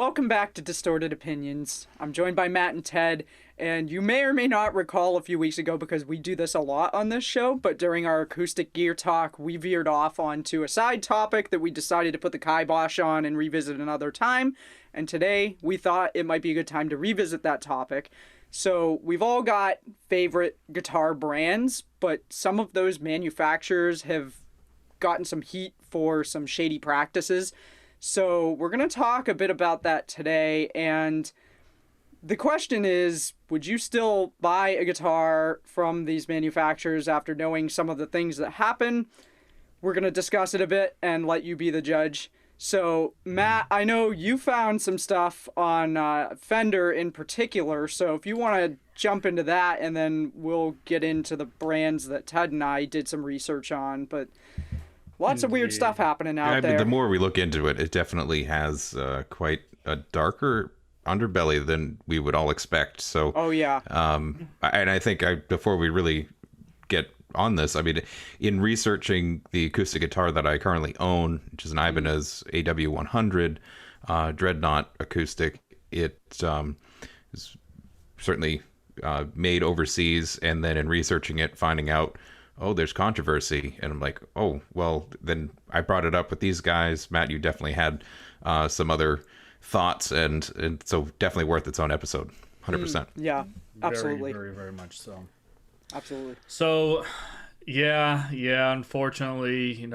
welcome back to Distorted Opinions. I'm joined by Matt and Ted, and you may or may not recall a few weeks ago, because we do this a lot on this show, but during our acoustic gear talk, we veered off onto a side topic that we decided to put the kibosh on and revisit another time, and today we thought it might be a good time to revisit that topic. So we've all got favorite guitar brands, but some of those manufacturers have gotten some heat for some shady practices. So we're going to talk a bit about that today, and the question is, would you still buy a guitar from these manufacturers after knowing some of the things that happen? We're going to discuss it a bit and let you be the judge. So, Matt, I know you found some stuff on Fender in particular, so if you want to jump into that, and then we'll get into the brands that Ted and I did some research on, but lots of weird stuff happening out there. The more we look into it, it definitely has quite a darker underbelly than we would all expect. So, oh yeah. And I think before we really get on this, I mean, in researching the acoustic guitar that I currently own, which is an Ibanez AW100 Dreadnought acoustic, it is certainly made overseas, and then in researching it, finding out, oh, there's controversy. And I'm like, oh, well, then I brought it up with these guys. Matt, you definitely had some other thoughts, and so definitely worth its own episode. 100%. Yeah, absolutely. Very, very much so. Absolutely. So, yeah, unfortunately,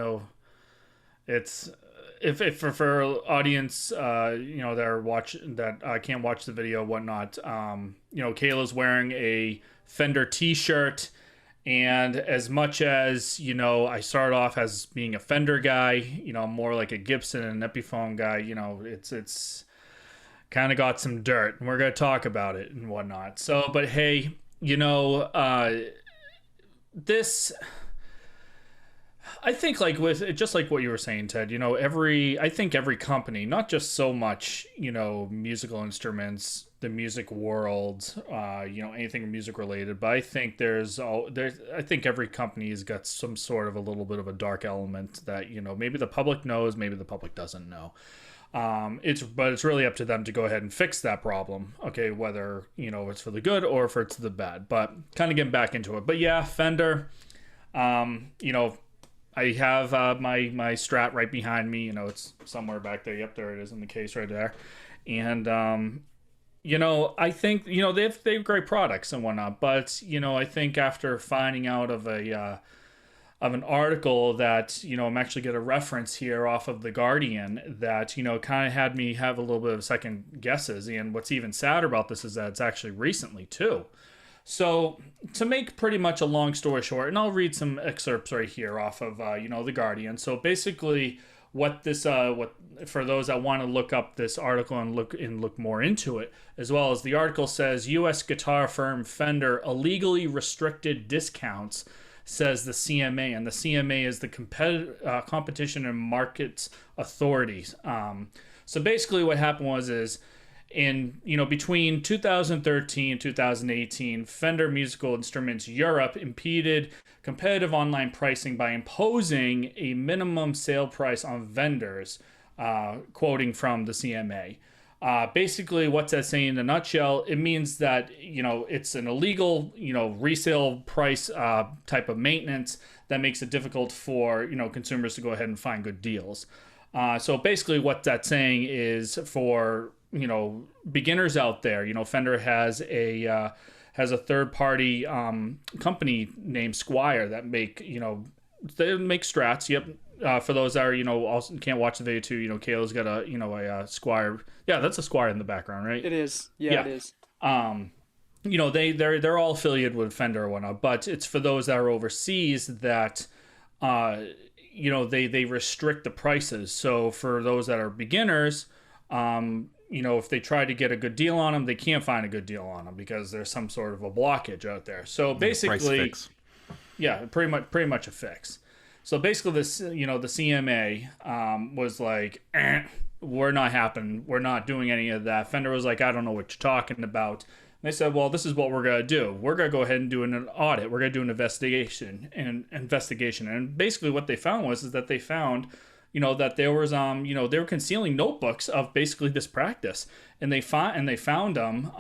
it's if for audience, that can't watch the video, whatnot, Kayla's wearing a Fender t-shirt. And as much as, I started off as being a Fender guy, I'm more like a Gibson and Epiphone guy, it's kind of got some dirt, and we're going to talk about it and whatnot. So, but hey, this, I think, like with just like what you were saying, Ted, I think every company, not just so much, musical instruments, the music world, anything music related, but I think I think every company has got some sort of a little bit of a dark element that, maybe the public knows, maybe the public doesn't know. It's really up to them to go ahead and fix that problem. Okay, whether it's for the good or if it's the bad. But kind of getting back into it. But yeah, Fender. I have my Strat right behind me. It's somewhere back there. Yep, there it is in the case right there. And I think they have great products and whatnot. But I think after finding out of an article that, I'm actually going to reference here off of The Guardian that, kind of had me have a little bit of second guesses. And what's even sadder about this is that it's actually recently too. So to make pretty much a long story short, and I'll read some excerpts right here off of, The Guardian. So basically what for those that want to look up this article and look more into it, as well as the article says, U.S. guitar firm Fender illegally restricted discounts, says the CMA, and the CMA is the Competition and Markets Authorities. So basically what happened is in, between 2013 and 2018, Fender Musical Instruments Europe impeded competitive online pricing by imposing a minimum sale price on vendors, quoting from the CMA. Basically, what's that saying in a nutshell? It means that, it's an illegal, resale price type of maintenance that makes it difficult for, consumers to go ahead and find good deals. So basically what that's saying is for, beginners out there, Fender has a third-party company named Squier that make, they make Strats. Yep. For those that are, also can't watch the video too, Kayla's got a Squier. Yeah, that's a Squier in the background, right? It is. Yeah, it is. They're all affiliated with Fender or whatnot, but it's for those that are overseas that, they restrict the prices. So for those that are beginners, if they try to get a good deal on them, they can't find a good deal on them because there's some sort of a blockage out there. So basically, price fix. Yeah, pretty much a fix. So basically, this, the CMA was like, we're not doing any of that. Fender was like, I don't know what you're talking about. And they said, well, this is what we're going to do. We're going to go ahead and do an audit. We're going to do an investigation. And basically what they found is that they found, that there was they were concealing notebooks of basically this practice, and they found them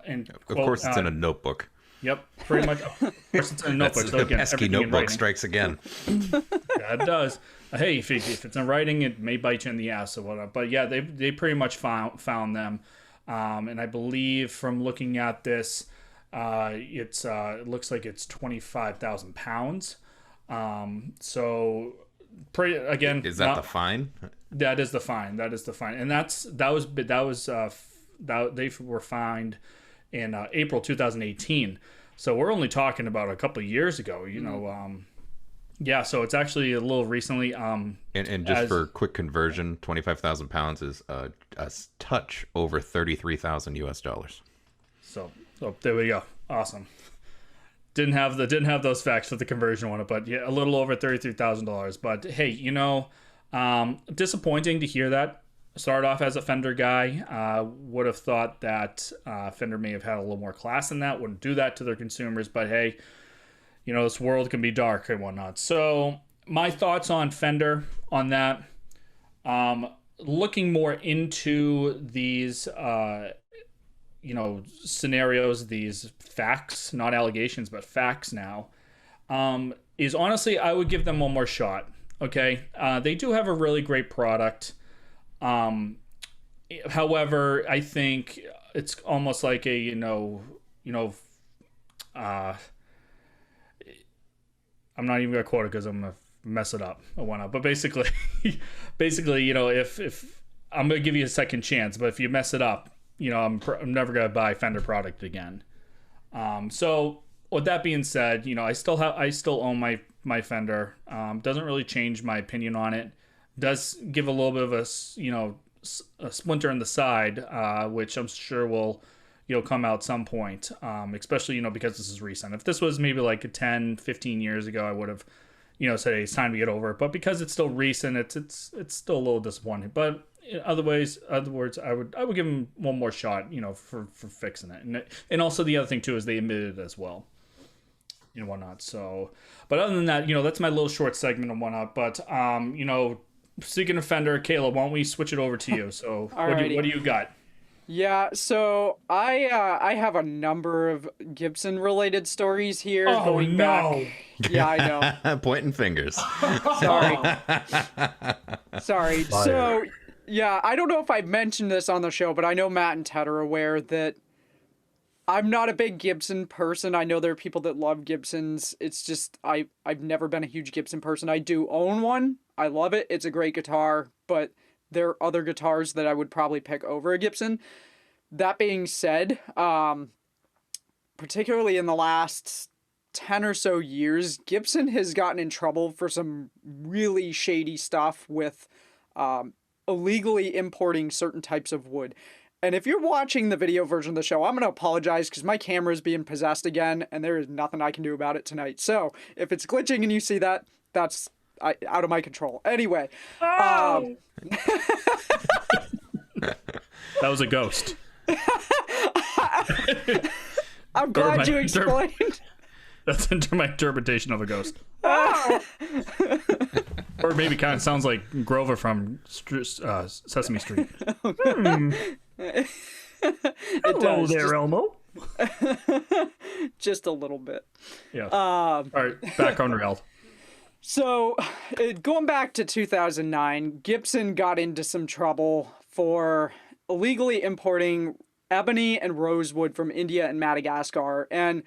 and Of course, it's in a notebook. Yep, pretty much. Of course, it's in a notebook. That's So the again, pesky everything in notebook writing. strikes again. Yeah, it does. Hey, if it's in writing, it may bite you in the ass or whatever. But yeah, they pretty much found them, and I believe from looking at this, it looks like it's 25,000 pounds. So pretty again. Is that the fine? That is the fine. That is the fine, and they were fined in April 2018. So we're only talking about a couple of years ago. Yeah, so it's actually a little recently. And just for quick conversion, 25,000 pounds is a touch over $33,000. So there we go. Awesome. Didn't have those facts for the conversion on it, but yeah, a little over $33,000. But hey, disappointing to hear that. Started off as a Fender guy. Would have thought that Fender may have had a little more class than that. Wouldn't do that to their consumers, but hey, this world can be dark and whatnot. So my thoughts on Fender on that. Looking more into these, scenarios, these facts, not allegations, but facts now, is honestly, I would give them one more shot. Okay. They do have a really great product. However, I think it's almost like I'm not even gonna quote it because I'm gonna mess it up or whatnot. But basically, if I'm gonna give you a second chance, but if you mess it up, I'm never gonna buy Fender product again. So with that being said, I still own my Fender. Doesn't really change my opinion on it. Does give a little bit of a splinter in the side, which I'm sure will come out some point, especially because this is recent. If this was maybe like 10 15 years ago, I would have said, hey, it's time to get over it. But because it's still recent, it's still a little disappointing. But in other words, I would give them one more shot, for fixing it. And also the other thing too is they admitted it as well, and whatnot. So, but other than that, that's my little short segment and whatnot. But speaking of Fender, Kayla, why don't we switch it over to you? So what do you got? Yeah, so I have a number of Gibson related stories here. Oh, going back. Yeah, I know. Pointing fingers. Sorry. So, yeah, I don't know if I've mentioned this on the show, but I know Matt and Ted are aware that I'm not a big Gibson person. I know there are people that love Gibsons. It's just I've never been a huge Gibson person. I do own one. I love it. It's a great guitar, but there are other guitars that I would probably pick over a Gibson. That being said, particularly in the last 10 or so years, Gibson has gotten in trouble for some really shady stuff with illegally importing certain types of wood. And if you're watching the video version of the show, I'm going to apologize because my camera is being possessed again, and there is nothing I can do about it tonight. So if it's glitching and you see that, that's out of my control. Anyway. Oh! That was a ghost. I'm glad you explained. That's my interpretation of a ghost. Or maybe kind of sounds like Grover from Sesame Street. Hello there, Elmo. Just a little bit. Yeah. All right, back on rail. So, going back to 2009, Gibson got into some trouble for illegally importing ebony and rosewood from India and Madagascar, and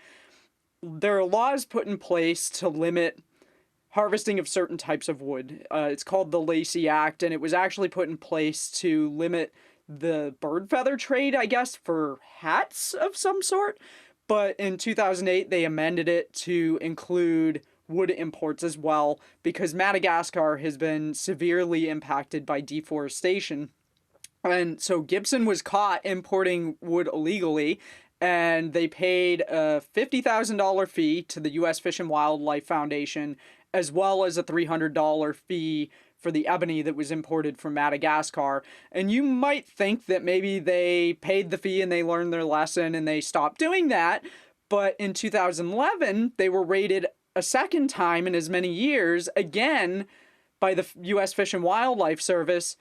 there are laws put in place to limit harvesting of certain types of wood. It's called the Lacey Act, and it was actually put in place to limit the bird feather trade, I guess, for hats of some sort. But in 2008, they amended it to include wood imports as well, because Madagascar has been severely impacted by deforestation. And so Gibson was caught importing wood illegally, and they paid a $50,000 fee to the U.S. Fish and Wildlife Foundation, as well as a $300 fee for the ebony that was imported from Madagascar. And you might think that maybe they paid the fee and they learned their lesson and they stopped doing that. But in 2011, they were raided a second time in as many years, again, by the U.S. Fish and Wildlife Service,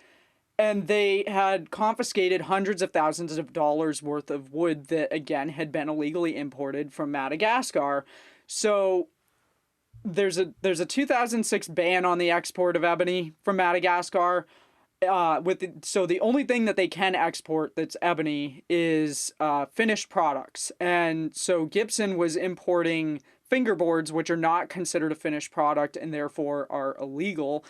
and they had confiscated hundreds of thousands of dollars worth of wood that, again, had been illegally imported from Madagascar. So there's a 2006 ban on the export of ebony from Madagascar. So the only thing that they can export that's ebony is finished products. And so Gibson was importing fingerboards, which are not considered a finished product and therefore are illegal.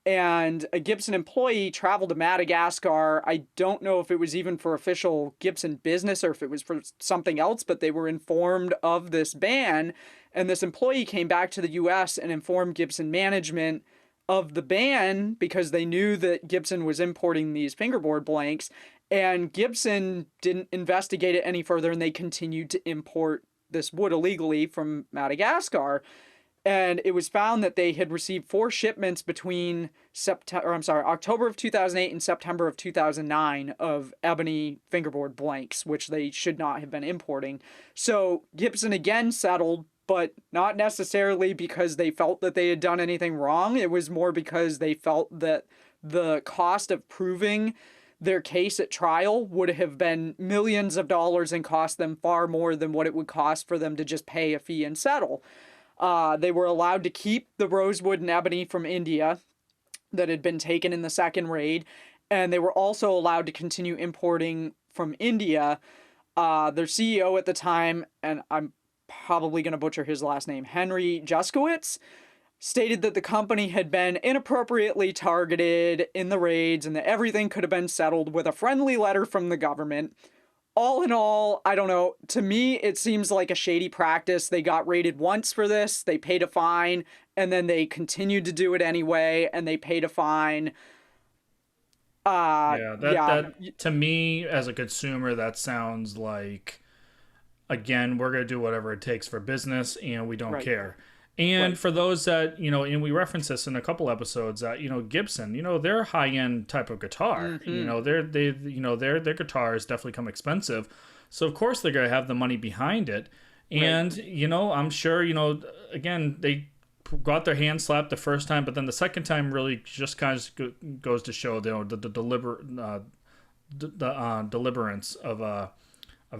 And a Gibson employee traveled to Madagascar. I don't know if it was even for official Gibson business or if it was for something else, but they were informed of this ban. And this employee came back to the US and informed Gibson management of the ban because they knew that Gibson was importing these fingerboard blanks. And Gibson didn't investigate it any further, and they continued to import this wood illegally from Madagascar. And it was found that they had received 4 shipments between October of 2008 and September of 2009 of ebony fingerboard blanks, which they should not have been importing. So Gibson again settled, but not necessarily because they felt that they had done anything wrong. It was more because they felt that the cost of proving their case at trial would have been millions of dollars and cost them far more than what it would cost for them to just pay a fee and settle. They were allowed to keep the rosewood and ebony from India that had been taken in the second raid, and they were also allowed to continue importing from India. Their CEO at the time, and I'm probably going to butcher his last name, Henry Juskowitz, stated that the company had been inappropriately targeted in the raids and that everything could have been settled with a friendly letter from the government. All in all, I don't know. To me, it seems like a shady practice. They got raided once for this. They paid a fine, and then they continued to do it anyway, and they paid a fine. That to me, as a consumer, that sounds like, again, we're going to do whatever it takes for business, and we don't care. And for those that, and we reference this in a couple episodes, that, Gibson, they're a high-end type of guitar. Mm-hmm. Their guitars definitely come expensive. So, of course, they're going to have the money behind it. And, I'm sure, again, they got their hand slapped the first time, but then the second time really just kind of goes to show, the deliberance of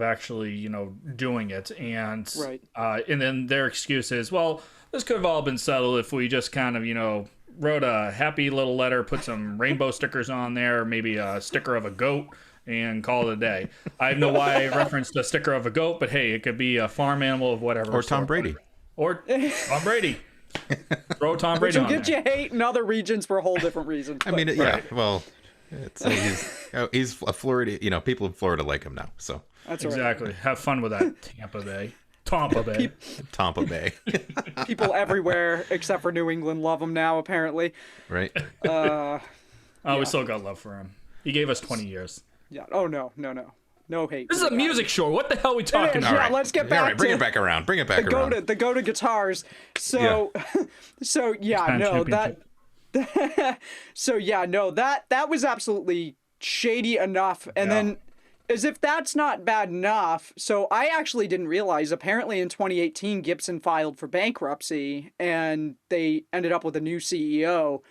actually, doing it. And and then their excuse is, well, this could have all been settled if we just kind of, wrote a happy little letter, put some rainbow stickers on there, maybe a sticker of a goat, and call it a day. I don't know why I referenced a sticker of a goat, but hey, it could be a farm animal of whatever. Or Tom Brady. Or Tom Brady. Throw Tom Brady on there. Which will get you hate in other regions for a whole different reason. I mean, yeah, well, he's a Florida, people in Florida like him now, so. That's exactly. Right. Have fun with that, Tampa Bay. Tampa Bay. People everywhere except for New England love him now, apparently. Right. We still got love for him. He gave us 20 years. Yeah. Oh, no hate. This is a music show. What the hell are we talking about? Yeah, right. Let's get back. All right, bring it back around. Bring it back around. The go to guitars. So, that was absolutely shady enough, and then. As if that's not bad enough, so I actually didn't realize, apparently in 2018, Gibson filed for bankruptcy, and they ended up with a new CEO.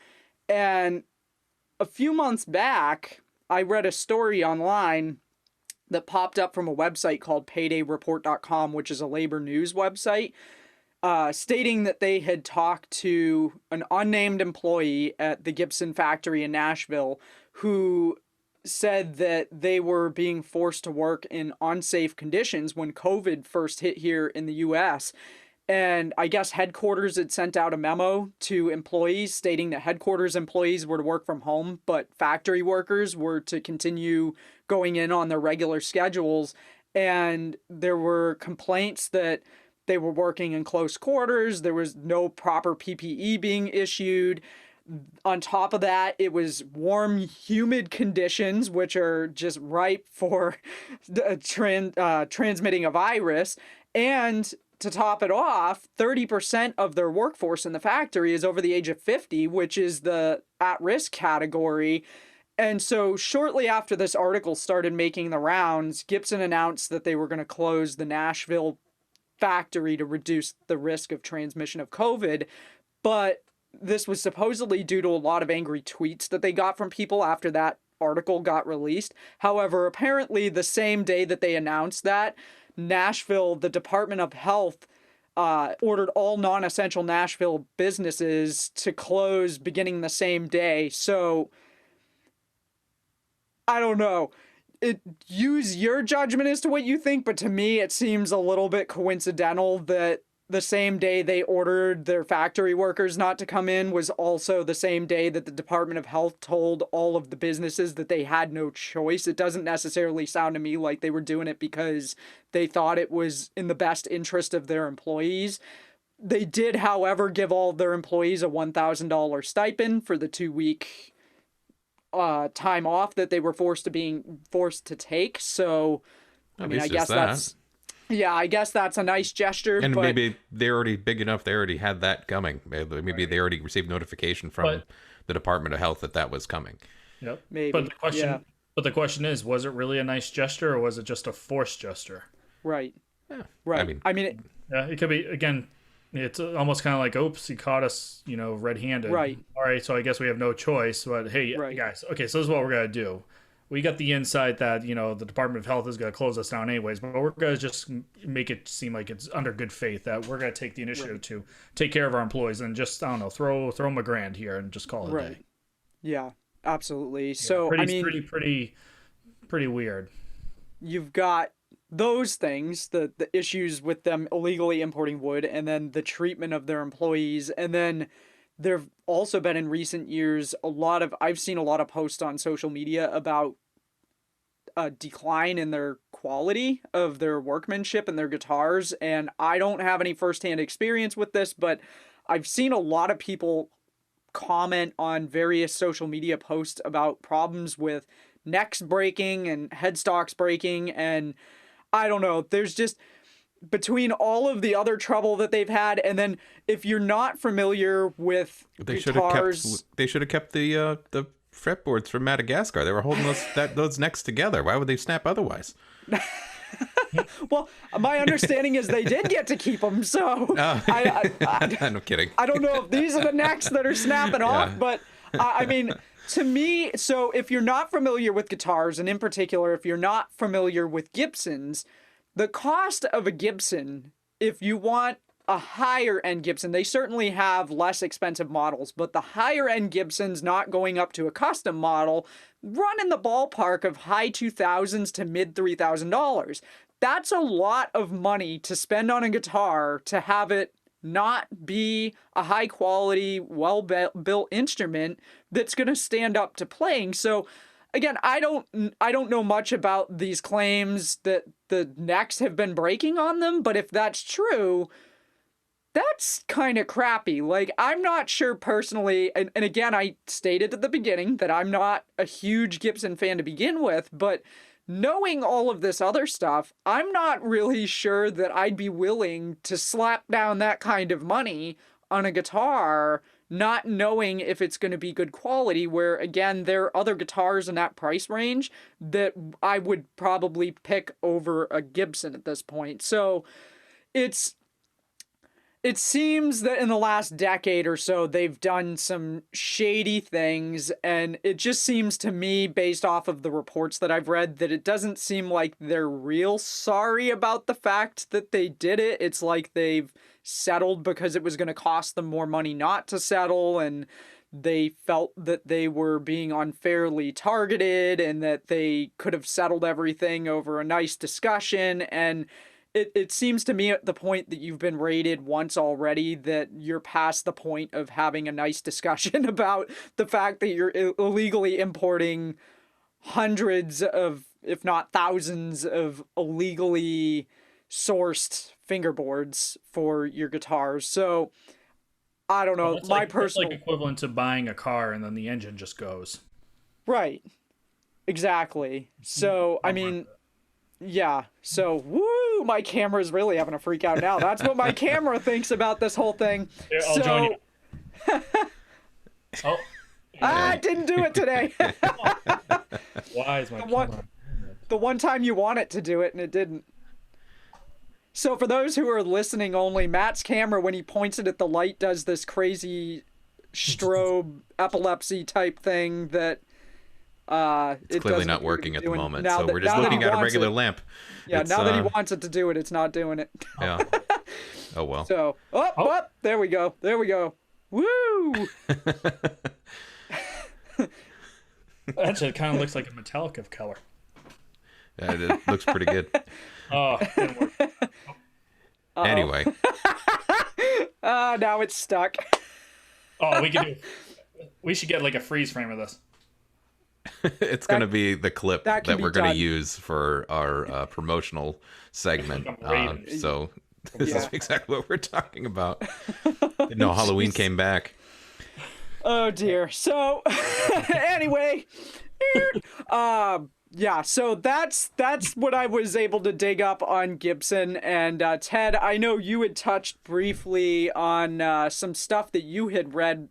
And a few months back, I read a story online that popped up from a website called paydayreport.com, which is a labor news website, stating that they had talked to an unnamed employee at the Gibson factory in Nashville who said that they were being forced to work in unsafe conditions when COVID first hit here in the US. And I guess headquarters had sent out a memo to employees stating that headquarters employees were to work from home, but factory workers were to continue going in on their regular schedules. And there were complaints that they were working in close quarters. There was no proper PPE being issued. On top of that, it was warm, humid conditions, which are just ripe for transmitting a virus. And to top it off, 30% of their workforce in the factory is over the age of 50, which is the at-risk category. And so shortly after this article started making the rounds, Gibson announced that they were going to close the Nashville factory to reduce the risk of transmission of COVID. But this was supposedly due to a lot of angry tweets that they got from people after that article got released. However, apparently the same day that they announced that, Nashville, the Department of Health, ordered all non-essential Nashville businesses to close beginning the same day. So, I don't know. Use your judgment as to what you think, but to me it seems a little bit coincidental that the same day they ordered their factory workers not to come in was also the same day that the Department of Health told all of the businesses that they had no choice. It doesn't necessarily sound to me like they were doing it because they thought it was in the best interest of their employees. They did, however, give all their employees a $1,000 stipend for the 2-week time off that they were forced to take. So, I mean, I guess that's... Yeah, I guess that's a nice gesture. And but... maybe they're already big enough, they already had that coming. Maybe they already received notification from the Department of Health that was coming. Yep. Maybe. But the question is, was it really a nice gesture or was it just a forced gesture? Right. Yeah. Right. Yeah, it could be, again, it's almost kind of like, oops, he caught us, red-handed. Right. All right, so I guess we have no choice. But hey, guys, okay, so this is what we're going to do. We got the insight that, the Department of Health is going to close us down anyways, but we're going to just make it seem like it's under good faith that we're going to take the initiative to take care of our employees and just, I don't know, throw them $1,000 here and just call it a day. Yeah, absolutely. Yeah, so, pretty weird. You've got those things, the issues with them illegally importing wood, and then the treatment of their employees, and then there've also been in recent years I've seen a lot of posts on social media about a decline in their quality of their workmanship and their guitars. And I don't have any firsthand experience with this, but I've seen a lot of people comment on various social media posts about problems with necks breaking and headstocks breaking. And I don't know, there's just... between all of the other trouble that they've had, and then if you're not familiar with guitars... They should have kept the fretboards from Madagascar. They were holding those necks together. Why would they snap otherwise? Well, my understanding is they did get to keep them, so... I'm kidding. I don't know if these are the necks that are snapping off, but I mean... To me, so if you're not familiar with guitars, and in particular, if you're not familiar with Gibsons... the cost of a Gibson, if you want a higher end Gibson, they certainly have less expensive models, but the higher end Gibsons, not going up to a custom model, run in the ballpark of high $2,000s to mid $3,000. That's a lot of money to spend on a guitar to have it not be a high quality, well built instrument that's going to stand up to playing. So again, I don't know much about these claims that the necks have been breaking on them, but if that's true, that's kind of crappy. Like, I'm not sure personally, and again, I stated at the beginning that I'm not a huge Gibson fan to begin with, but knowing all of this other stuff, I'm not really sure that I'd be willing to slap down that kind of money on a guitar, not knowing if it's going to be good quality, where, again, there are other guitars in that price range that I would probably pick over a Gibson at this point. So it seems that in the last decade or so, they've done some shady things, and it just seems to me, based off of the reports that I've read, that it doesn't seem like they're real sorry about the fact that they did it. It's like they've settled because it was going to cost them more money not to settle, and they felt that they were being unfairly targeted and that they could have settled everything over a nice discussion. And it seems to me, at the point that you've been raided once already, that you're past the point of having a nice discussion about the fact that you're illegally importing hundreds of, if not thousands, of illegally sourced fingerboards for your guitars. So I don't know. It's like equivalent to buying a car and then the engine just goes. Right. Exactly. So I mean, yeah. So woo, my camera's really having a freak out now. That's what my camera thinks about this whole thing. Here, I'll join you. Oh. I didn't do it today. Why is my camera? The one time you want it to do it and it didn't. So for those who are listening only, Matt's camera, when he points it at the light, does this crazy strobe epilepsy type thing that It's clearly not working at the moment, now so that, we're just now that he looking at a wants regular it. lamp. Yeah, It's, now that he wants it to do it, it's not doing it. yeah. Oh well. So, there we go. There we go. Woo! Actually, it kind of looks like a Metallica color. Yeah, it looks pretty good. Oh, it didn't work. Anyway, Now it's stuck. Oh, we should get like a freeze frame of this. it's going to be the clip that can that be we're going to done. use for our promotional segment. So this is exactly what we're talking about. No, Halloween came back. Oh dear. So anyway, yeah, so that's what I was able to dig up on Gibson. And Ted, I know you had touched briefly on some stuff that you had read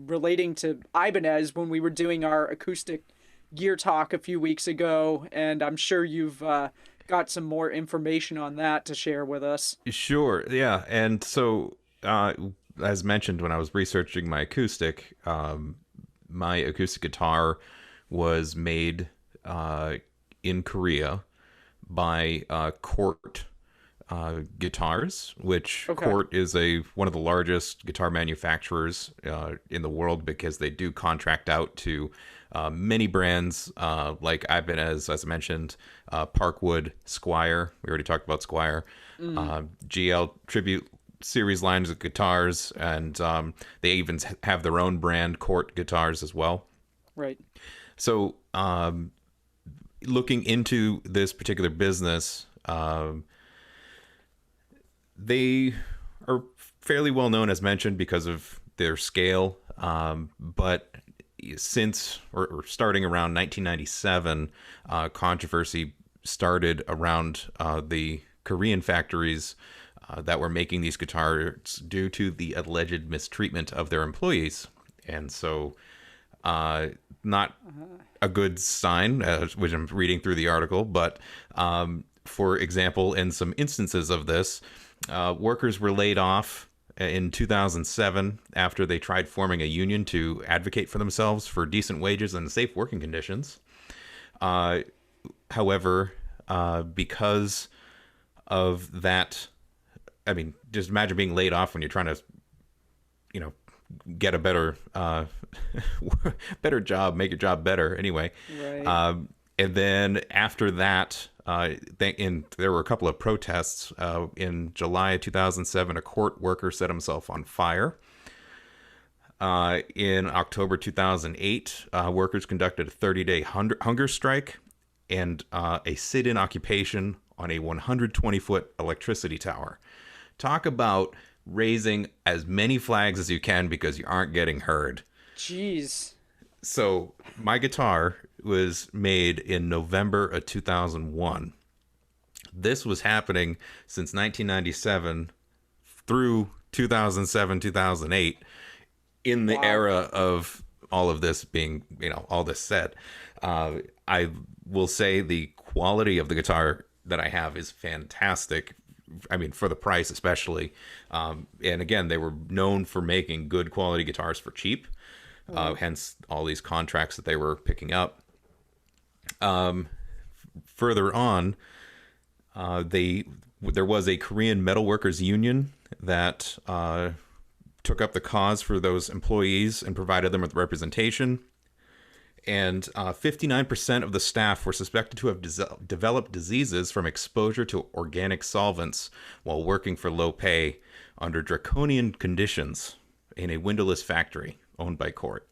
relating to Ibanez when we were doing our acoustic gear talk a few weeks ago, and I'm sure you've got some more information on that to share with us. Sure, yeah. And so, as mentioned, when I was researching my acoustic guitar was made in Korea by Cort guitars, which Cort is one of the largest guitar manufacturers in the world, because they do contract out to many brands like Ibanez, as I mentioned, Parkwood, Squire. We already talked about Squire, GL Tribute series lines of guitars, and they even have their own brand, Cort guitars, as well. Right. So, looking into this particular business, they are fairly well known, as mentioned, because of their scale. But since, or starting around 1997, controversy started around the Korean factories that were making these guitars due to the alleged mistreatment of their employees. And so, not a good sign, which I'm reading through the article, but for example, in some instances of this, workers were laid off in 2007 after they tried forming a union to advocate for themselves for decent wages and safe working conditions. However, because of that, I mean, just imagine being laid off when you're trying to, get a better better job, make your job better anyway. Right. And then after that, there were a couple of protests. In July 2007, a Cort worker set himself on fire. In October 2008, workers conducted a 30-day hunger strike and a sit-in occupation on a 120-foot electricity tower. Talk about raising as many flags as you can because you aren't getting heard. Jeez. So my guitar was made in November of 2001. This was happening since 1997 through 2007, 2008, in the era of all of this being, all this said. I will say the quality of the guitar that I have is fantastic. I mean, for the price especially. And again, they were known for making good quality guitars for cheap. Hence all these contracts that they were picking up. Further on, there was a Korean metalworkers union that took up the cause for those employees and provided them with representation. And 59% of the staff were suspected to have developed diseases from exposure to organic solvents while working for low pay under draconian conditions in a windowless factory owned by Cort.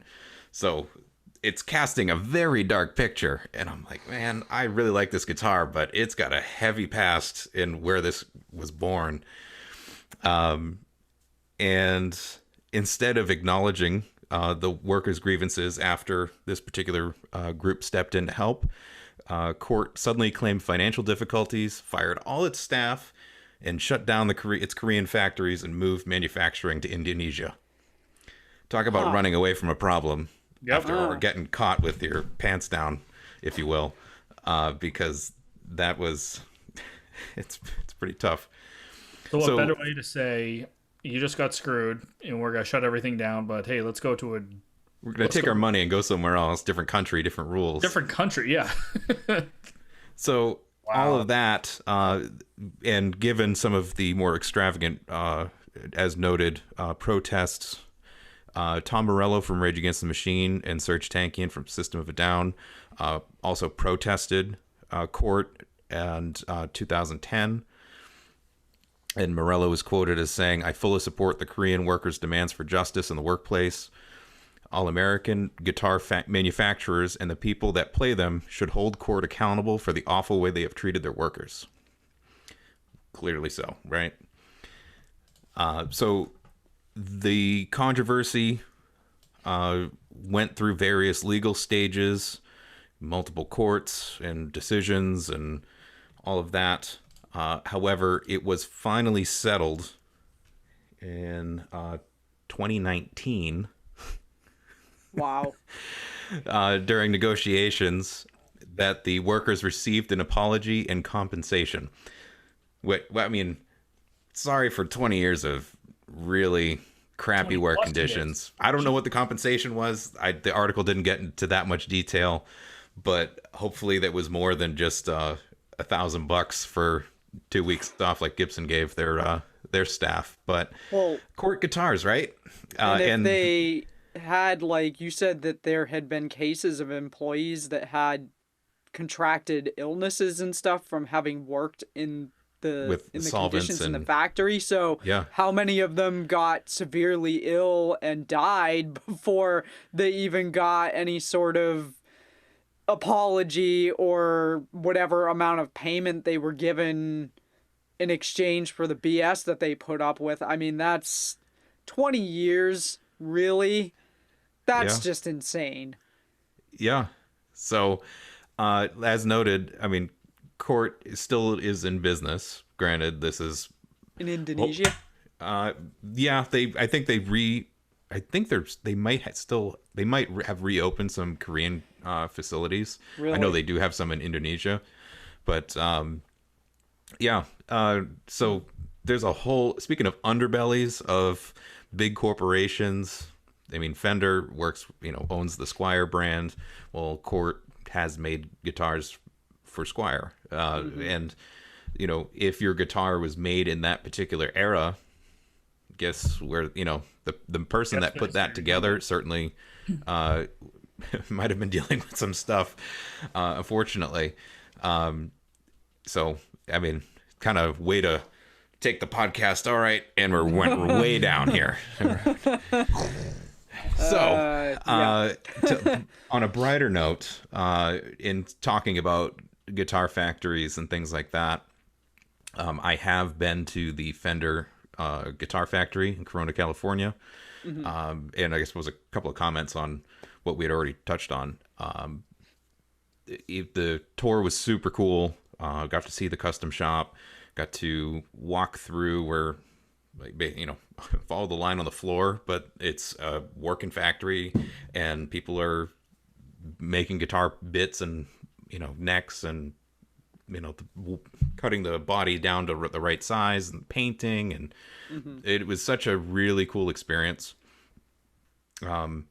So it's casting a very dark picture. And I'm like, man, I really like this guitar, but it's got a heavy past in where this was born. And instead of acknowledging the workers' grievances after this particular group stepped in to help, Cort suddenly claimed financial difficulties, fired all its staff, and shut down its Korean factories and moved manufacturing to Indonesia. Talk about running away from a problem or getting caught with your pants down, if you will, because that was it's pretty tough. So a better way to say you just got screwed, and we're gonna shut everything down. But hey, let's go to a We're going to take our money and go somewhere else, different country, different rules. different country. Yeah. So all of that, and given some of the more extravagant, as noted, protests, Tom Morello from Rage Against the Machine and Serge Tankian from System of a Down also protested Cort and 2010. And Morello was quoted as saying, "I fully support the Korean workers' demands for justice in the workplace. All American guitar manufacturers and the people that play them should hold Cort accountable for the awful way they have treated their workers." Clearly so, right? So the controversy went through various legal stages, multiple courts and decisions and all of that. However, it was finally settled in 2019 Wow. during negotiations that the workers received an apology and compensation. I mean, sorry for 20 years of really crappy work 20+ conditions. years. I don't know what the compensation was. The article didn't get into that much detail, but hopefully that was more than just $1,000 for 2 weeks off, like Gibson gave their staff. But Well, Cort guitars, right? and if they had, like you said, that there had been cases of employees that had contracted illnesses and stuff from having worked in the solvents conditions in the and- factory. So Yeah. how many of them got severely ill and died before they even got any sort of apology or whatever amount of payment they were given in exchange for the BS that they put up with? I mean, that's 20 years, really? That's Yeah. just insane. Yeah. So, as noted, I mean, Cort still is in business. Granted, this is In Indonesia? yeah. They might have reopened some Korean facilities. I know Really? they do have some in Indonesia, but yeah. So there's a whole. Speaking of underbellies of big corporations, I mean, Fender owns the Squier brand. Well, Cort has made guitars for Squier, and if your guitar was made in that particular era, guess where the person that put that together certainly might have been dealing with some stuff, unfortunately. So I mean, kind of way to take the podcast. All right, and we're way down here. So, on a brighter note, in talking about guitar factories and things like that, I have been to the Fender guitar factory in Corona, California. And I guess it was a couple of comments on what we had already touched on. The tour was super cool. Got to see the custom shop, got to walk through where, follow the line on the floor, but it's a working factory and people are making guitar bits and, necks and, cutting the body down to the right size and painting. And it was such a really cool experience. And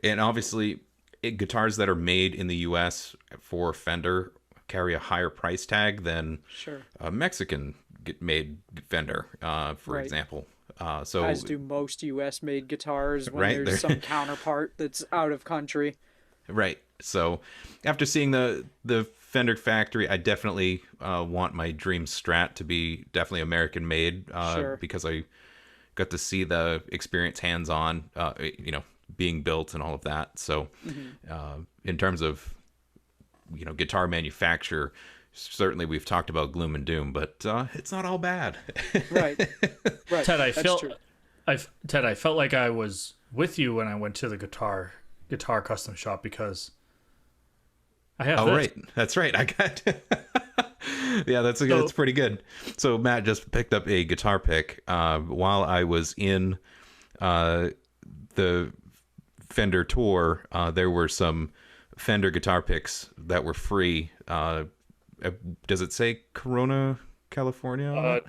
obviously guitars that are made in the US for Fender carry a higher price tag than Sure. a Mexican made Fender, for Right. example. So As do most US made guitars when Right, there's some counterpart that's out of country. right. So after seeing the Fender factory, I definitely want my dream Strat to be definitely American made, Sure. because I got to see the experience hands on, being built and all of that. So in terms of guitar manufacture, certainly we've talked about gloom and doom, but it's not all bad. Right. Right. Ted, I That's true. felt like I was with you when I went to the guitar custom shop because I have Oh, this. right. That's right. I got. Yeah, that's pretty good. So Matt just picked up a guitar pick while I was in the Fender tour. There were some Fender guitar picks that were free. Does it say Corona, California?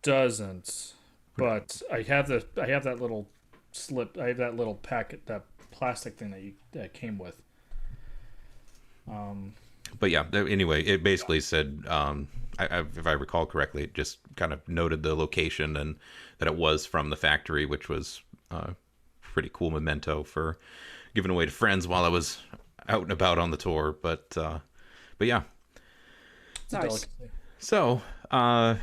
Doesn't. but I have that little slip. I have that little packet, that plastic thing that came with. But yeah, anyway, it basically said, if I recall correctly, it just kind of noted the location and that it was from the factory, which was a pretty cool memento for giving away to friends while I was out and about on the tour. But yeah. Nice. So, not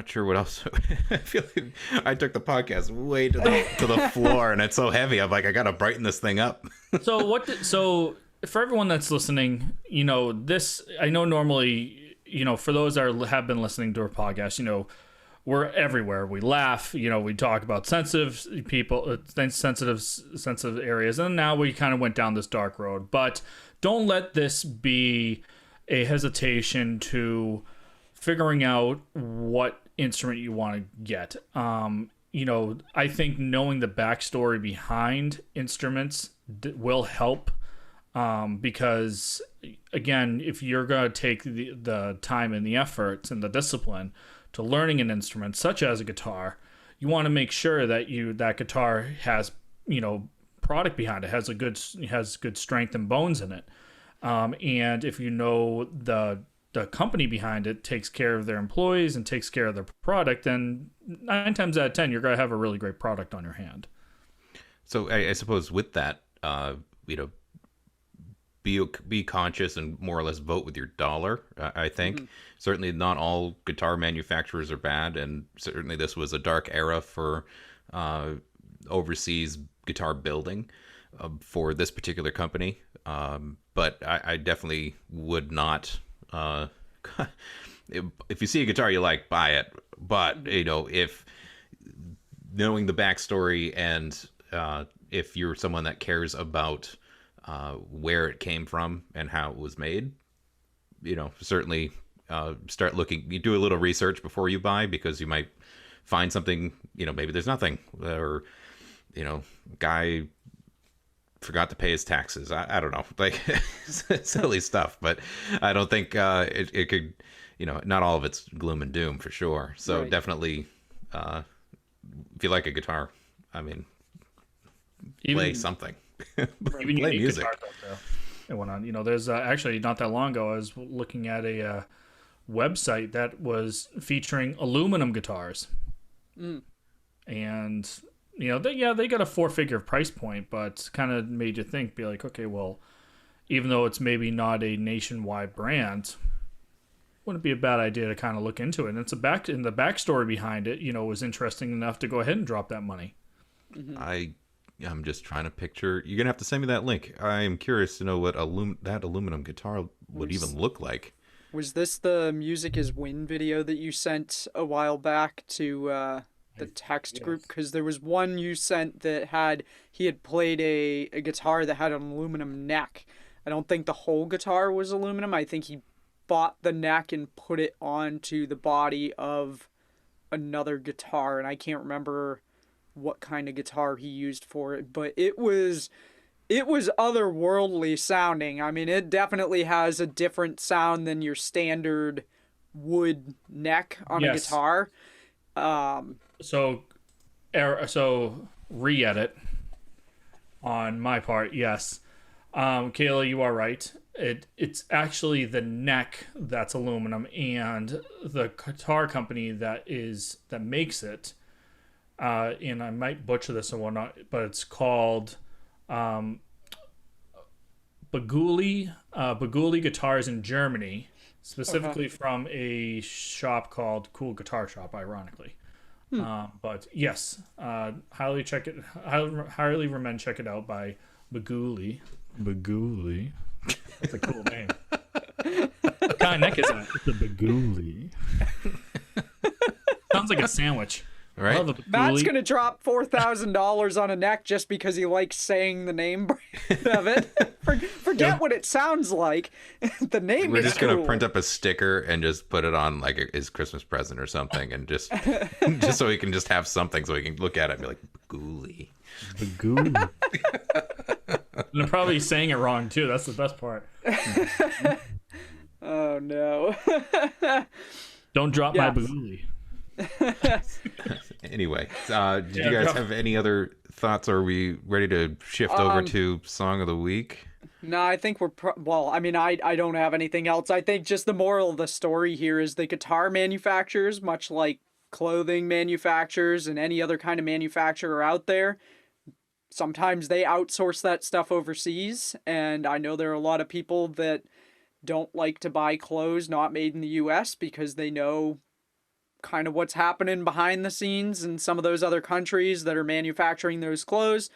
sure what else. I feel like I took the podcast way to the floor, and it's so heavy. I'm like, I gotta brighten this thing up. So for everyone that's listening, this, I know normally, for those that have been listening to our podcast, we're everywhere. We laugh, we talk about sensitive people, sensitive areas, and now we kind of went down this dark road. But don't let this be a hesitation to figuring out what instrument you want to get. I think knowing the backstory behind instruments will help. Because again, if you're going to take the time and the effort and the discipline to learning an instrument such as a guitar, you want to make sure that that guitar has, product behind it, has good strength and bones in it. And if the company behind it takes care of their employees and takes care of their product, then 9 times out of 10, you're going to have a really great product on your hand. So I suppose with that, be conscious and more or less vote with your dollar. I think certainly not all guitar manufacturers are bad, and certainly this was a dark era for overseas guitar building for this particular company. But I definitely would not. If you see a guitar you like, buy it. But if knowing the backstory and if you're someone that cares about where it came from and how it was made, certainly start looking. You do a little research before you buy, because you might find something, maybe there's nothing, or guy forgot to pay his taxes. I don't know, like silly stuff. But I don't think it could, not all of it's gloom and doom for sure. So Right. Definitely, if you like a guitar, I mean, play Even something. even Play unique music. guitars out there and whatnot. There's actually not that long ago I was looking at a website that was featuring aluminum guitars, and they got a 4-figure price point, but kind of made you think, be like, okay, well, even though it's maybe not a nationwide brand, wouldn't be a bad idea to kind of look into it. And the backstory behind it, was interesting enough to go ahead and drop that money. I'm just trying to picture. You're gonna have to send me that link. I'm curious to know what that aluminum guitar would even look like. Was this the Music is Win video that you sent a while back to the text group? Because there was one you sent that he had played a guitar that had an aluminum neck. I don't think the whole guitar was aluminum. I think he bought the neck and put it onto the body of another guitar, and I can't remember what kind of guitar he used for it, but it was otherworldly sounding. I mean, it definitely has a different sound than your standard wood neck on a guitar. So re-edit on my part, yes. Kayla, you are right. It's actually the neck that's aluminum, and the guitar company that makes it, and I might butcher this and whatnot, but it's called Baguli Guitars in Germany, specifically from a shop called Cool Guitar Shop, ironically. But yes, highly recommend check it out by Baguli. Baguli. That's a cool name. What kind of neck is that? It's a Baguli. Sounds like a sandwich. Right? I love a Matt's Baguli. gonna drop $4,000 on a neck just because he likes saying the name of it. Forget what it sounds like. The name We're is just cool. gonna print up a sticker and just put it on like his Christmas present or something, and just so he can just have something so he can look at it and be like, "Baguli." Baguli. And I'm probably saying it wrong too. That's the best part. Oh no. Don't drop my Yes. Baguli. Anyway, did you guys have any other thoughts? Or are we ready to shift over to Song of the Week? No, I think we're well. I mean, I don't have anything else. I think just the moral of the story here is the guitar manufacturers, much like clothing manufacturers and any other kind of manufacturer out there, sometimes they outsource that stuff overseas. And I know there are a lot of people that don't like to buy clothes not made in the US because they know kind of what's happening behind the scenes in some of those other countries that are manufacturing those clothes.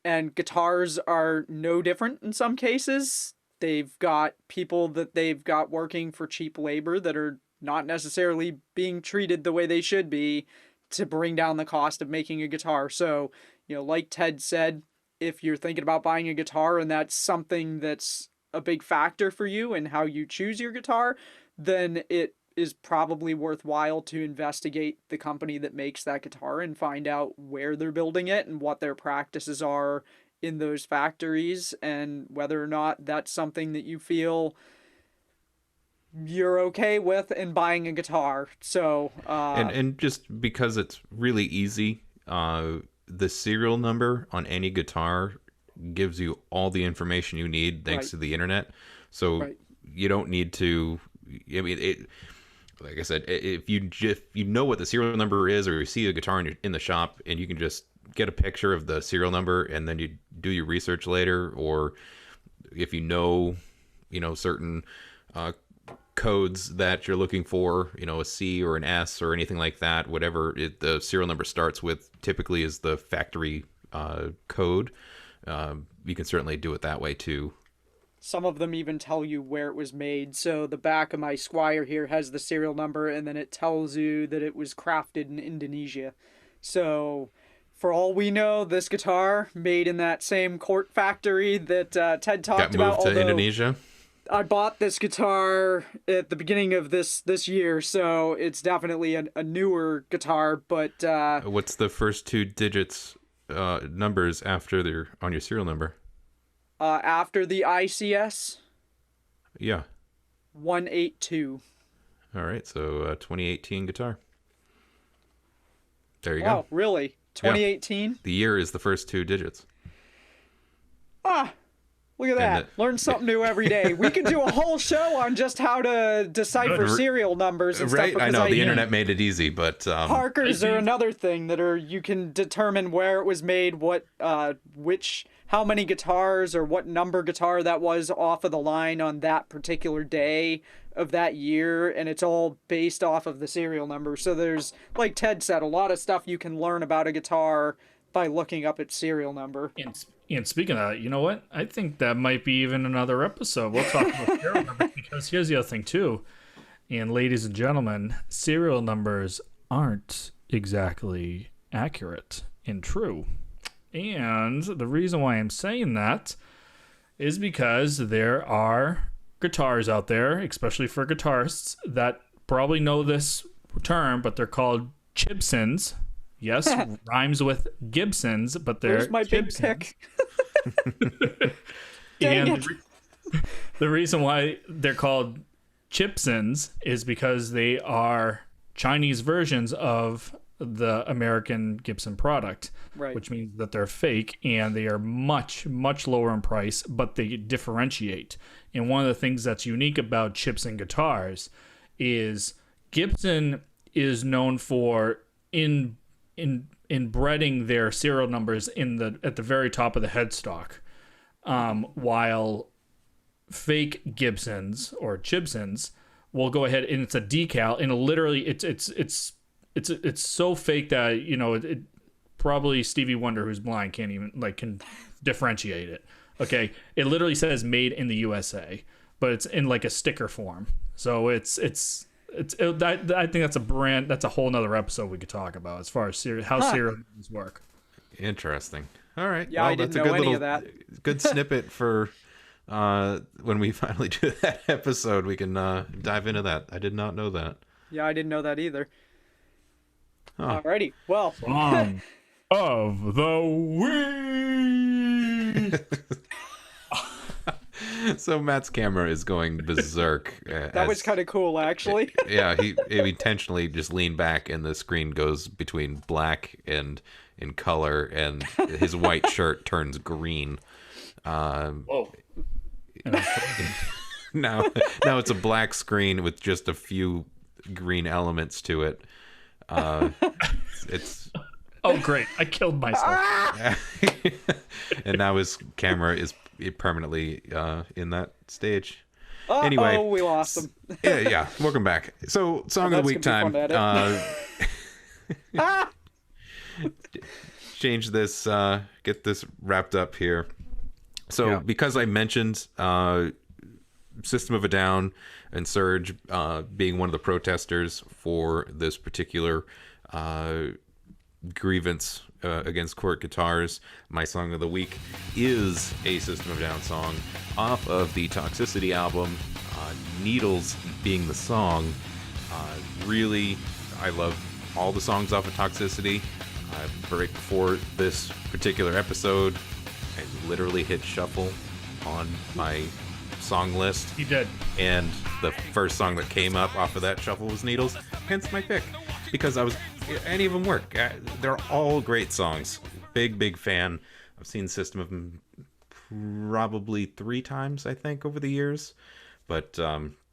And guitars are no different in some cases. They've got people that they've got working for cheap labor that are not necessarily being treated the way they should be to bring down the cost of making a guitar. So, like Ted said, if you're thinking about buying a guitar and that's something that's a big factor for you in how you choose your guitar, then it is probably worthwhile to investigate the company that makes that guitar and find out where they're building it and what their practices are in those factories, and whether or not that's something that you feel you're okay with in buying a guitar. So and just because it's really easy, the serial number on any guitar gives you all the information you need thanks to the internet. So you don't need to, I mean, like I said, if you know what the serial number is, or you see a guitar in the shop and you can just get a picture of the serial number and then you do your research later, or if certain codes that you're looking for, a C or an S or anything like that, whatever the serial number starts with typically is the factory code. You can certainly do it that way too. Some of them even tell you where it was made. So the back of my Squire here has the serial number, and then it tells you that it was crafted in Indonesia. So for all we know, this guitar made in that same Cort factory that Ted talked about. Got moved to Indonesia. I bought this guitar at the beginning of this year, so it's definitely a newer guitar. But what's the first two digits numbers after on your serial number? After the ICS? Yeah. 182. All right, so 2018 guitar. There you Wow, go. really? 2018? Yeah. The year is the first two digits. Look at that. Learn something new every day. We could do a whole show on just how to decipher serial numbers and stuff. Right, I know. The internet made it easy, but... Parkers are another thing that you can determine where it was made, how many guitars or what number guitar that was off of the line on that particular day of that year, and it's all based off of the serial number. So there's, like Ted said, a lot of stuff you can learn about a guitar by looking up its serial number. And speaking of that, you know what? I think that might be even another episode. We'll talk about serial numbers, because here's the other thing too. And ladies and gentlemen, serial numbers aren't exactly accurate and true. And the reason why I'm saying that is because there are guitars out there, especially for guitarists, that probably know this term, but they're called Gibsons. Yes, rhymes with Gibsons, but they're Where's my Gibsons. big pick? And the reason why they're called Gibsons is because they are Chinese versions of the American Gibson product, which means that they're fake and they are much, much lower in price, but they differentiate. And one of the things that's unique about Gibson guitars is Gibson is known for inbredding their serial numbers at the very top of the headstock, while fake Gibsons or Gibsons will go ahead and it's a decal, and literally it's so fake that it probably Stevie Wonder, who's blind, can't even can differentiate it. Okay, it literally says "Made in the USA," but it's in like a sticker form. So I think that's a whole nother episode we could talk about as far as how serial numbers work. Interesting. All right. Yeah, I didn't know any of that. Good snippet for when we finally do that episode. We can dive into that. I did not know that. Yeah, I didn't know that either. Alrighty. Well. Song of the week. So Matt's camera is going berserk. That was kind of cool, actually. Yeah, he intentionally just leaned back, and the screen goes between black and in color, and his white shirt turns green. Whoa. Now it's a black screen with just a few green elements to it. It's Oh, great. I killed myself. and now his camera is permanently in that stage. Anyway, we lost him. Yeah. Welcome back. So, song of the week time. Change this. Get this wrapped up here. So, because I mentioned System of a Down and Surge being one of the protesters for this particular grievance against Cort guitars, my song of the week is a System of a Down song off of the Toxicity album, Needles being the song. Really, I love all the songs off of Toxicity. Right before this particular episode, I literally hit shuffle on my song list. You did. And the first song that came up off of that shuffle was Needles, hence my pick. Because any of them work. They're all great songs. Big fan. I've seen System of them probably 3 times, I think, over the years. But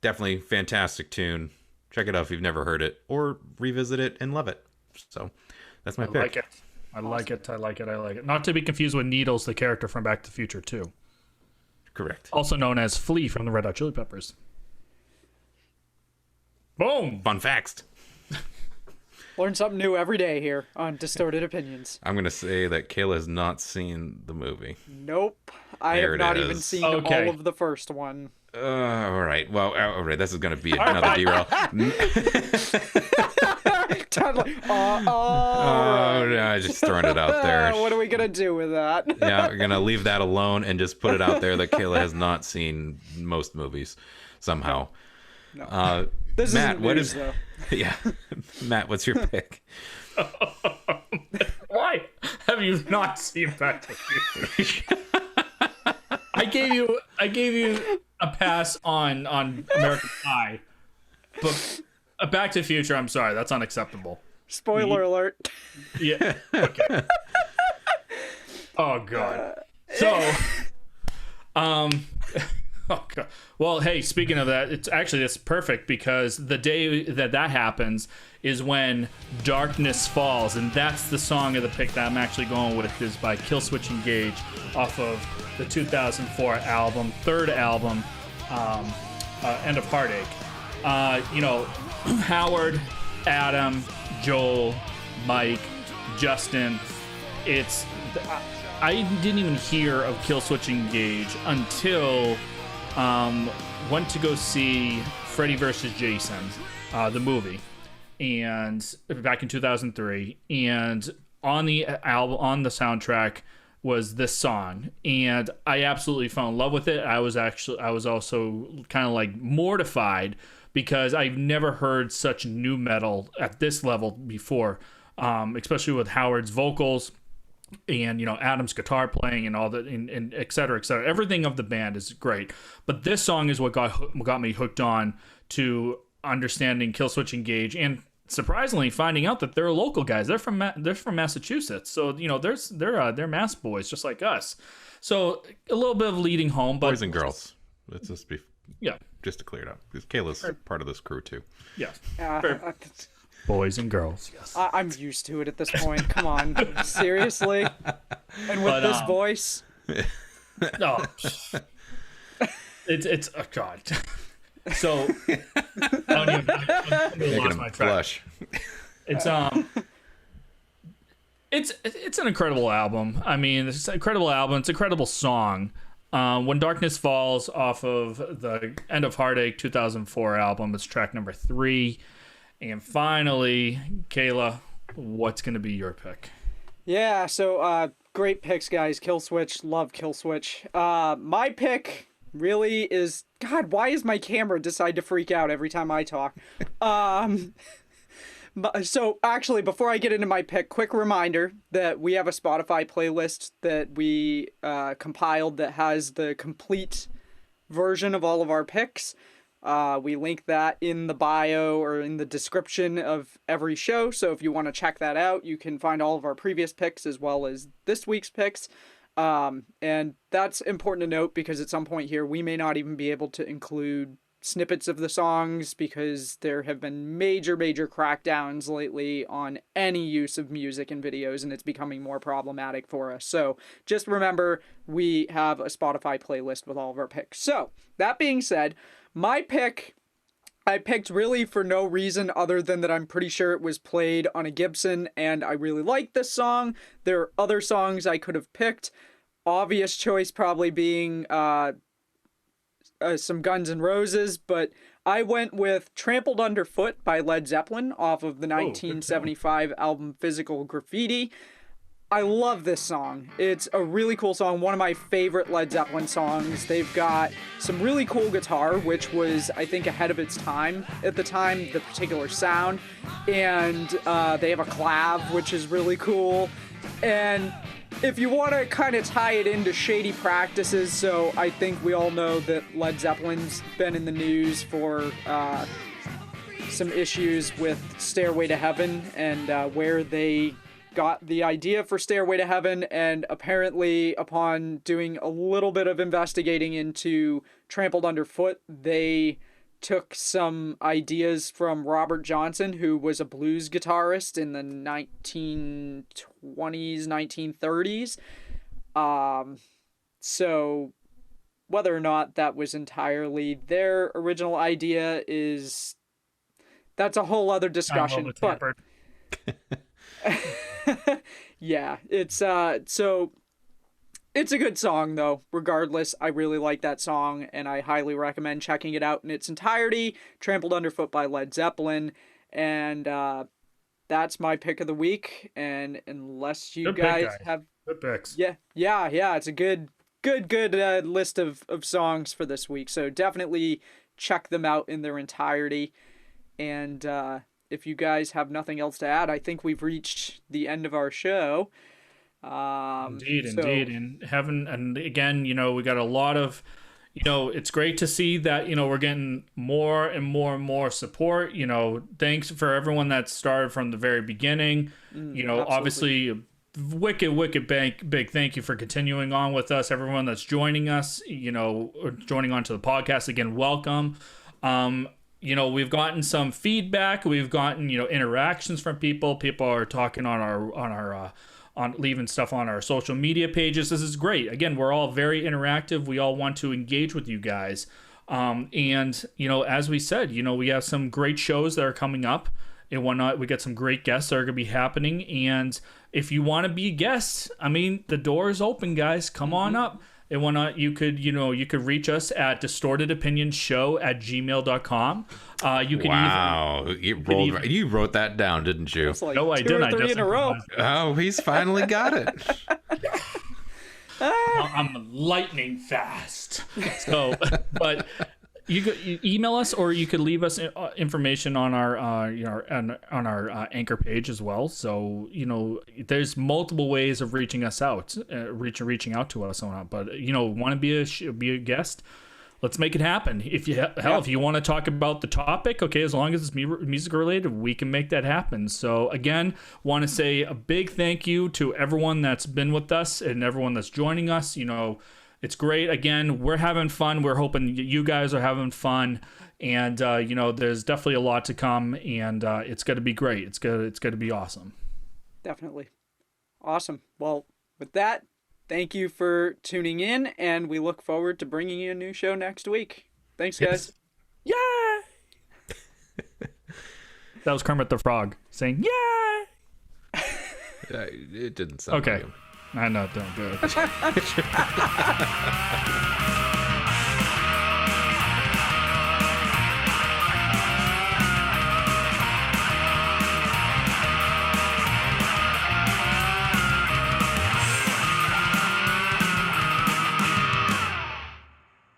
definitely fantastic tune. Check it out if you've never heard it, or revisit it and love it. So that's my pick. I like it. Not to be confused with Needles, the character from Back to the Future 2. Correct. Also known as Flea from the Red Hot Chili Peppers. Boom! Fun facts. Learn something new every day here on Distorted Opinions. I'm going to say that Kayla has not seen the movie. Nope. I have not even seen all of the first one. All right. Well, all right. This is going to be another derail. I just throwing it out there. What are we going to do with that? Yeah, we're going to leave that alone and just put it out there that Kayla has not seen most movies somehow. No. This Matt, isn't news, though. Yeah. Matt, what's your pick? Why have you not seen Back to the Future? I gave you a pass on American Pie, but Back to the Future, I'm sorry, that's unacceptable. Spoiler alert. Yeah. Okay. Oh god. So, oh god. Well, hey, speaking of that, it's perfect because the day that happens is when Darkness Falls, and that's the song of the pick that I'm actually going with, is by Killswitch Engage off of the 2004 album, third album, End of Heartache. Howard, Adam, Joel, Mike, Justin. I didn't even hear of Killswitch Engage until went to go see Freddy vs. Jason, the movie, and back in 2003, and on the album, on the soundtrack, was this song, and I absolutely fell in love with it. I was also kind of like mortified because I've never heard such new metal at this level before, especially with Howard's vocals and Adam's guitar playing and all that, and et cetera, et cetera. Everything of the band is great, but this song is what got me hooked on to understanding Killswitch Engage, and surprisingly finding out that they're local guys. They're from Massachusetts, so they're Mass boys just like us. So a little bit of leading home, but boys and girls. Let's just be just to clear it up, because Kayla's part of this crew too. Yes. Boys and girls. Yes. I'm used to it at this point. Come on, seriously. And with this voice. No. It's oh god. So I lost my track. Blush. It's an incredible album. I mean, it's an incredible album. It's an incredible song. When Darkness Falls off of the End of Heartache 2004 album, it's track number 3. And finally, Kayla, what's going to be your pick? Yeah, so great picks, guys. Killswitch, love Killswitch. My pick really is, God, why does my camera decide to freak out every time I talk? So actually, before I get into my pick, quick reminder that we have a Spotify playlist that we compiled that has the complete version of all of our picks. We link that in the bio or in the description of every show. So if you want to check that out, you can find all of our previous picks as well as this week's picks. And that's important to note because at some point here, we may not even be able to include snippets of the songs because there have been major crackdowns lately on any use of music in videos, and it's becoming more problematic for us. So just remember, we have a Spotify playlist with all of our picks. So that being said, my pick, I picked really for no reason other than that I'm pretty sure it was played on a Gibson and I really like this song. There are other songs I could have picked. Obvious choice probably being some Guns N' Roses, but I went with Trampled Underfoot by Led Zeppelin off of the 1975 album Physical Graffiti. I love this song. It's a really cool song, one of my favorite Led Zeppelin songs. They've got some really cool guitar, which was, I think, ahead of its time at the time, the particular sound. And they have a clav, which is really cool. And if you want to kind of tie it into shady practices, so I think we all know that Led Zeppelin's been in the news for some issues with Stairway to Heaven and where they got the idea for Stairway to Heaven, and apparently upon doing a little bit of investigating into Trampled Underfoot, they took some ideas from Robert Johnson, who was a blues guitarist in the 1920s, 1930s. So whether or not that was entirely their original idea that's a whole other discussion. But yeah, it's so it's a good song though. Regardless, I really like that song and I highly recommend checking it out in its entirety. Trampled Underfoot by Led Zeppelin, and that's my pick of the week. And unless you guys have good picks, yeah, it's a good list of songs for this week. So definitely check them out in their entirety. And if you guys have nothing else to add, I think we've reached the end of our show. Indeed. And again, we got a lot of, it's great to see that, we're getting more and more support. Thanks for everyone that started from the very beginning. Absolutely. Obviously, wicked big thank you for continuing on with us. Everyone that's joining us, joining onto the podcast again, welcome. We've gotten some feedback. We've gotten, interactions from people. People are talking on leaving stuff on our social media pages. This is great. Again, we're all very interactive. We all want to engage with you guys. And as we said, we have some great shows that are coming up and whatnot. We got some great guests that are going to be happening. And if you want to be a guest, the door is open, guys. Come on up. And whatnot, you could reach us at distortedopinionshow@gmail.com. You wrote that down, didn't you? Like no, I didn't. Three in a row. Oh, he's finally got it. I'm lightning fast. So, but you could email us, or you could leave us information on our on our Anchor page as well. So there's multiple ways of reaching us out, reaching out to us on. But want to be a guest, let's make it happen. If you want to talk about the topic, okay, as long as it's music related, we can make that happen. So again, want to say a big thank you to everyone that's been with us and everyone that's joining us. It's great. Again, we're having fun. We're hoping you guys are having fun. And, there's definitely a lot to come. And it's going to be great. It's going to be awesome. Definitely. Awesome. Well, with that, thank you for tuning in. And we look forward to bringing you a new show next week. Thanks, guys. Yes. Yay! That was Kermit the Frog saying, yay! It didn't sound okay. like him. I know, don't do it.